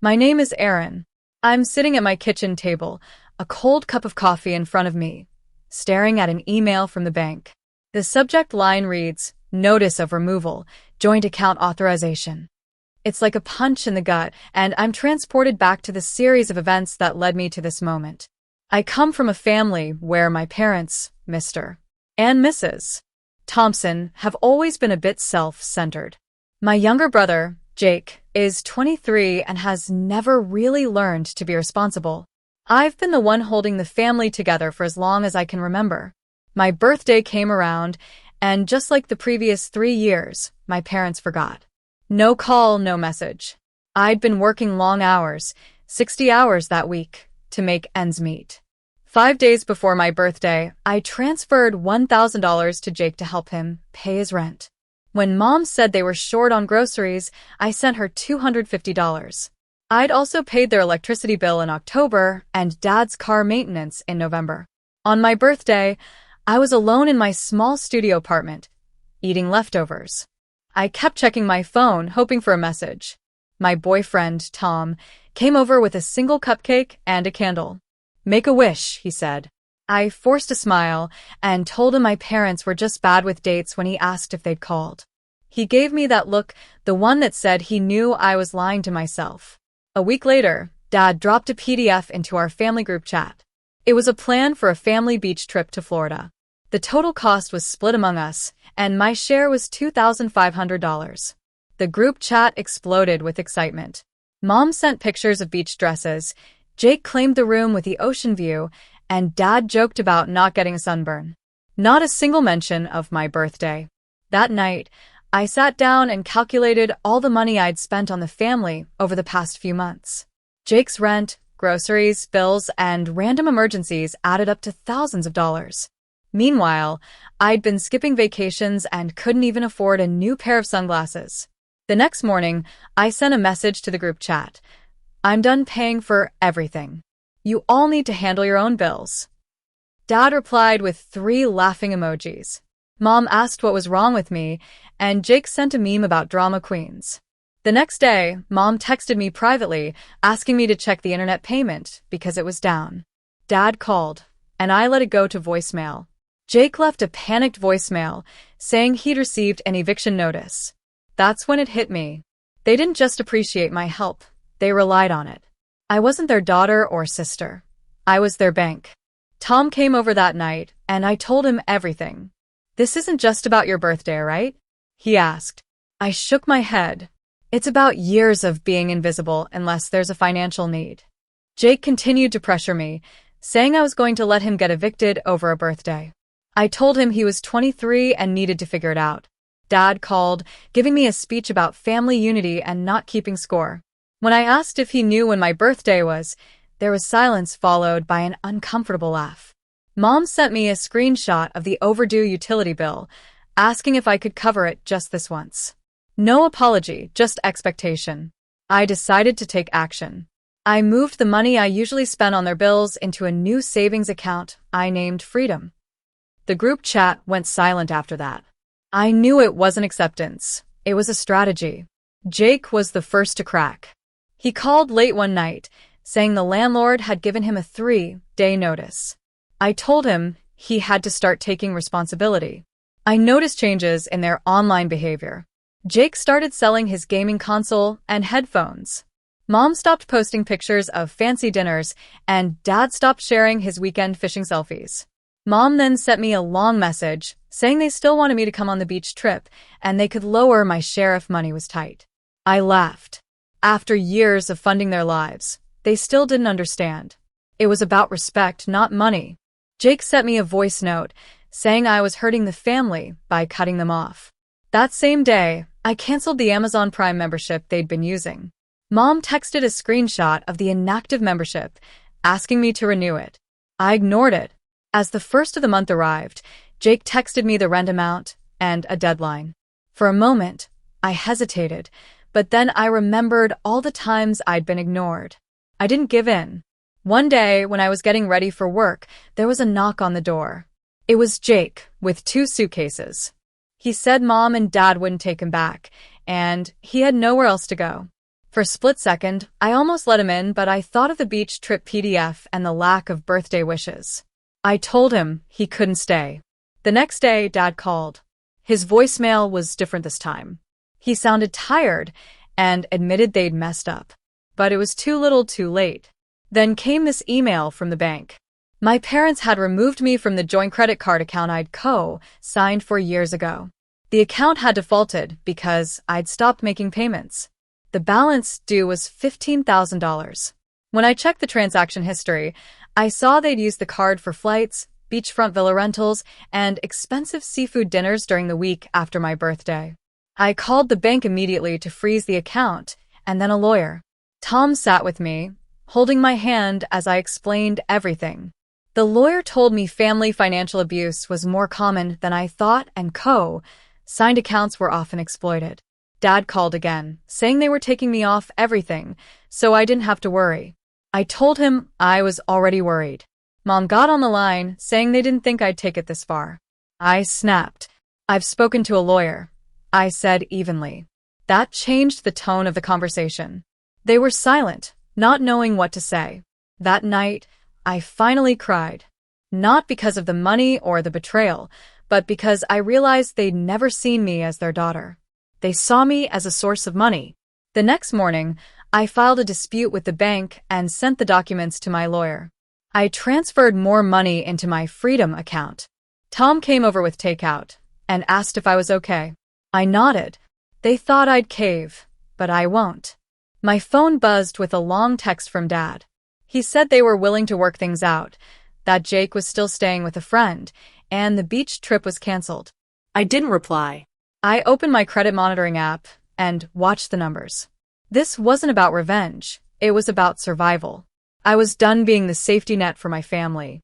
My name is Aaron. I'm sitting at my kitchen table, a cold cup of coffee in front of me, staring at an email from the bank. The subject line reads, Notice of Removal, Joint Account Authorization. It's like a punch in the gut, and I'm transported back to the series of events that led me to this moment. I come from a family where my parents, Mr. and Mrs. Thompson, have always been a bit self-centered. My younger brother, Jake, is 23 and has never really learned to be responsible. I've been the one holding the family together for as long as I can remember. My birthday came around, and just like the previous 3 years, my parents forgot. No call, no message. I'd been working long hours, 60 hours that week, to make ends meet. 5 days before my birthday, I transferred $1,000 to Jake to help him pay his rent. When Mom said they were short on groceries, I sent her $250. I'd also paid their electricity bill in October and Dad's car maintenance in November. On my birthday, I was alone in my small studio apartment, eating leftovers. I kept checking my phone, hoping for a message. My boyfriend, Tom, came over with a single cupcake and a candle. Make a wish, he said. I forced a smile and told him my parents were just bad with dates when he asked if they'd called. He gave me that look, the one that said he knew I was lying to myself. A week later, Dad dropped a PDF into our family group chat. It was a plan for a family beach trip to Florida. The total cost was split among us, and my share was $2,500. The group chat exploded with excitement. Mom sent pictures of beach dresses, Jake claimed the room with the ocean view, and Dad joked about not getting a sunburn. Not a single mention of my birthday. That night, I sat down and calculated all the money I'd spent on the family over the past few months. Jake's rent, groceries, bills, and random emergencies added up to thousands of dollars. Meanwhile, I'd been skipping vacations and couldn't even afford a new pair of sunglasses. The next morning, I sent a message to the group chat. I'm done paying for everything. You all need to handle your own bills. Dad replied with 3 laughing emojis. Mom asked what was wrong with me, and Jake sent a meme about drama queens. The next day, Mom texted me privately, asking me to check the internet payment because it was down. Dad called, and I let it go to voicemail. Jake left a panicked voicemail, saying he'd received an eviction notice. That's when it hit me. They didn't just appreciate my help, they relied on it. I wasn't their daughter or sister. I was their bank. Tom came over that night, and I told him everything. This isn't just about your birthday, right? He asked. I shook my head. It's about years of being invisible unless there's a financial need. Jake continued to pressure me, saying I was going to let him get evicted over a birthday. I told him he was 23 and needed to figure it out. Dad called, giving me a speech about family unity and not keeping score. When I asked if he knew when my birthday was, there was silence followed by an uncomfortable laugh. Mom sent me a screenshot of the overdue utility bill, asking if I could cover it just this once. No apology, just expectation. I decided to take action. I moved the money I usually spent on their bills into a new savings account I named Freedom. The group chat went silent after that. I knew it wasn't acceptance. It was a strategy. Jake was the first to crack. He called late one night, saying the landlord had given him a 3-day notice. I told him he had to start taking responsibility. I noticed changes in their online behavior. Jake started selling his gaming console and headphones. Mom stopped posting pictures of fancy dinners, and Dad stopped sharing his weekend fishing selfies. Mom then sent me a long message, saying they still wanted me to come on the beach trip, and they could lower my share if money was tight. I laughed. After years of funding their lives, they still didn't understand. It was about respect, not money. Jake sent me a voice note, saying I was hurting the family by cutting them off. That same day, I canceled the Amazon Prime membership they'd been using. Mom texted a screenshot of the inactive membership, asking me to renew it. I ignored it. As the first of the month arrived, Jake texted me the rent amount and a deadline. For a moment, I hesitated, but then I remembered all the times I'd been ignored. I didn't give in. One day, when I was getting ready for work, there was a knock on the door. It was Jake, with 2 suitcases. He said Mom and Dad wouldn't take him back, and he had nowhere else to go. For a split second, I almost let him in, but I thought of the beach trip PDF and the lack of birthday wishes. I told him he couldn't stay. The next day, Dad called. His voicemail was different this time. He sounded tired and admitted they'd messed up. But it was too little too late. Then came this email from the bank. My parents had removed me from the joint credit card account I'd co-signed for years ago. The account had defaulted because I'd stopped making payments. The balance due was $15,000. When I checked the transaction history, I saw they'd used the card for flights, beachfront villa rentals, and expensive seafood dinners during the week after my birthday. I called the bank immediately to freeze the account, and then a lawyer. Tom sat with me, holding my hand as I explained everything. The lawyer told me family financial abuse was more common than I thought, and co-signed accounts were often exploited. Dad called again, saying they were taking me off everything, so I didn't have to worry. I told him I was already worried. Mom got on the line, saying they didn't think I'd take it this far. I snapped. I've spoken to a lawyer, I said evenly. That changed the tone of the conversation. They were silent, not knowing what to say. That night, I finally cried. Not because of the money or the betrayal, but because I realized they'd never seen me as their daughter. They saw me as a source of money. The next morning, I filed a dispute with the bank and sent the documents to my lawyer. I transferred more money into my Freedom account. Tom came over with takeout and asked if I was okay. I nodded. They thought I'd cave, but I won't. My phone buzzed with a long text from Dad. He said they were willing to work things out, that Jake was still staying with a friend, and the beach trip was canceled. I didn't reply. I opened my credit monitoring app and watched the numbers. This wasn't about revenge. It was about survival. I was done being the safety net for my family.